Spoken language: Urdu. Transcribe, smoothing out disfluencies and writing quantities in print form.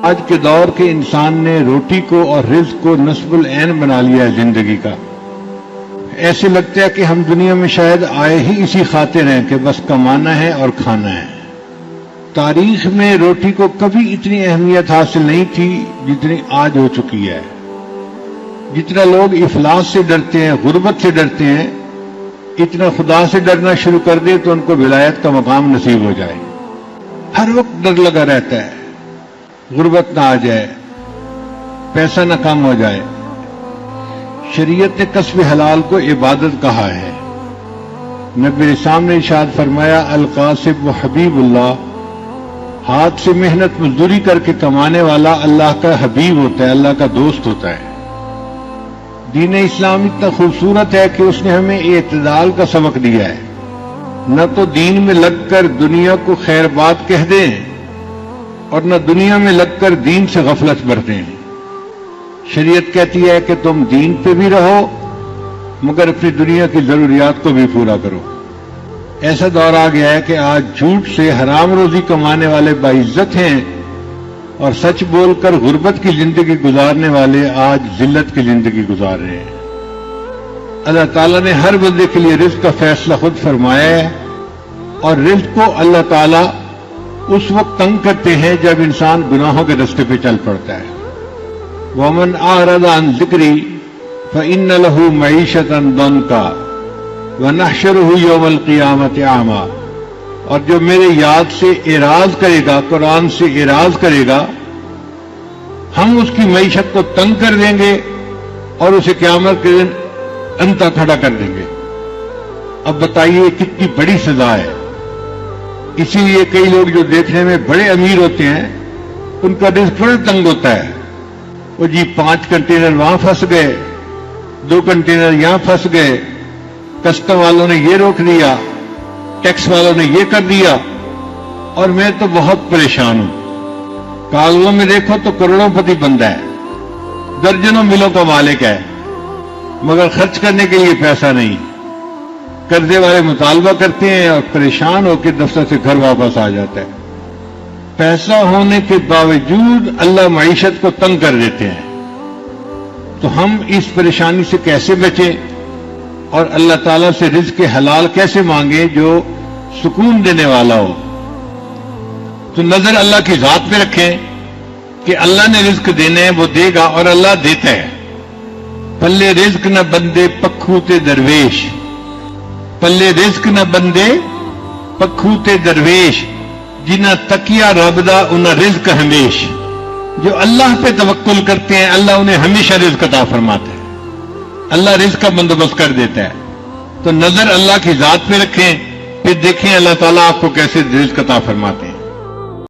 آج کے دور کے انسان نے روٹی کو اور رزق کو نصب العین بنا لیا ہے زندگی کا. ایسے لگتا ہے کہ ہم دنیا میں شاید آئے ہی اسی خاطر ہیں کہ بس کمانا ہے اور کھانا ہے. تاریخ میں روٹی کو کبھی اتنی اہمیت حاصل نہیں تھی جتنی آج ہو چکی ہے. جتنا لوگ افلاس سے ڈرتے ہیں، غربت سے ڈرتے ہیں، اتنا خدا سے ڈرنا شروع کر دے تو ان کو ولایت کا مقام نصیب ہو جائے. ہر وقت ڈر لگا رہتا ہے غربت نہ آ جائے، پیسہ نہ کم ہو جائے. شریعت نے کسب حلال کو عبادت کہا ہے. نبی اسلام نے ارشاد فرمایا القاسب و حبیب اللہ، ہاتھ سے محنت مزدوری کر کے کمانے والا اللہ کا حبیب ہوتا ہے، اللہ کا دوست ہوتا ہے. دین اسلام اتنا خوبصورت ہے کہ اس نے ہمیں اعتدال کا سبق دیا ہے. نہ تو دین میں لگ کر دنیا کو خیر بات کہہ دیں اور نہ دنیا میں لگ کر دین سے غفلت برتیں. شریعت کہتی ہے کہ تم دین پہ بھی رہو مگر اپنی دنیا کی ضروریات کو بھی پورا کرو. ایسا دور آ گیا ہے کہ آج جھوٹ سے حرام روزی کمانے والے باعزت ہیں اور سچ بول کر غربت کی زندگی گزارنے والے آج ذلت کی زندگی گزار رہے ہیں. اللہ تعالیٰ نے ہر بندے کے لیے رزق کا فیصلہ خود فرمایا ہے اور رزق کو اللہ تعالیٰ اس وقت تنگ کرتے ہیں جب انسان گناہوں کے راستے پہ چل پڑتا ہے. وَمَنْ أَعْرَضَ عَنْ ذِكْرِي فَإِنَّ لَهُ مَعِيشَةً ضَنْكَ وَنَحْشُرُهُ يَوْمَ الْقِيَامَةِ أَعْمَى. اور جو میرے یاد سے اعراض کرے گا، قرآن سے اعراض کرے گا، ہم اس کی معیشت کو تنگ کر دیں گے اور اسے قیامت کے دن انتا کھڑا کر دیں گے. اب بتائیے کتنی بڑی سزا ہے. اسی لیے کئی لوگ جو دیکھنے میں بڑے امیر ہوتے ہیں ان کا رزق بڑا تنگ ہوتا ہے. وہ جی 5 کنٹینر وہاں پھنس گئے، 2 کنٹینر یہاں پھنس گئے، کسٹم والوں نے یہ روک دیا، ٹیکس والوں نے یہ کر دیا اور میں تو بہت پریشان ہوں. کاغذوں میں دیکھو تو کروڑوں پتی بندہ ہے، درجنوں ملوں کا مالک ہے مگر خرچ کرنے کے لیے پیسہ نہیں. قرضے والے مطالبہ کرتے ہیں اور پریشان ہو کے دفتر سے گھر واپس آ جاتا ہے. پیسہ ہونے کے باوجود اللہ معیشت کو تنگ کر دیتے ہیں. تو ہم اس پریشانی سے کیسے بچیں اور اللہ تعالیٰ سے رزق حلال کیسے مانگیں جو سکون دینے والا ہو؟ تو نظر اللہ کی ذات پہ رکھیں کہ اللہ نے رزق دینے ہیں، وہ دے گا اور اللہ دیتا ہے. پلے رزق نہ بندے پکھو تے درویش، پلے رزق نہ بندے پکھو تے درویش، جنہ تکیا رب دا انہ رزق ہمیش. جو اللہ پہ توکل کرتے ہیں اللہ انہیں ہمیشہ رزق عطا فرماتا ہے، اللہ رزق کا بندوبست کر دیتا ہے. تو نظر اللہ کی ذات پہ رکھیں، پھر دیکھیں اللہ تعالیٰ آپ کو کیسے رزق عطا فرماتے ہیں.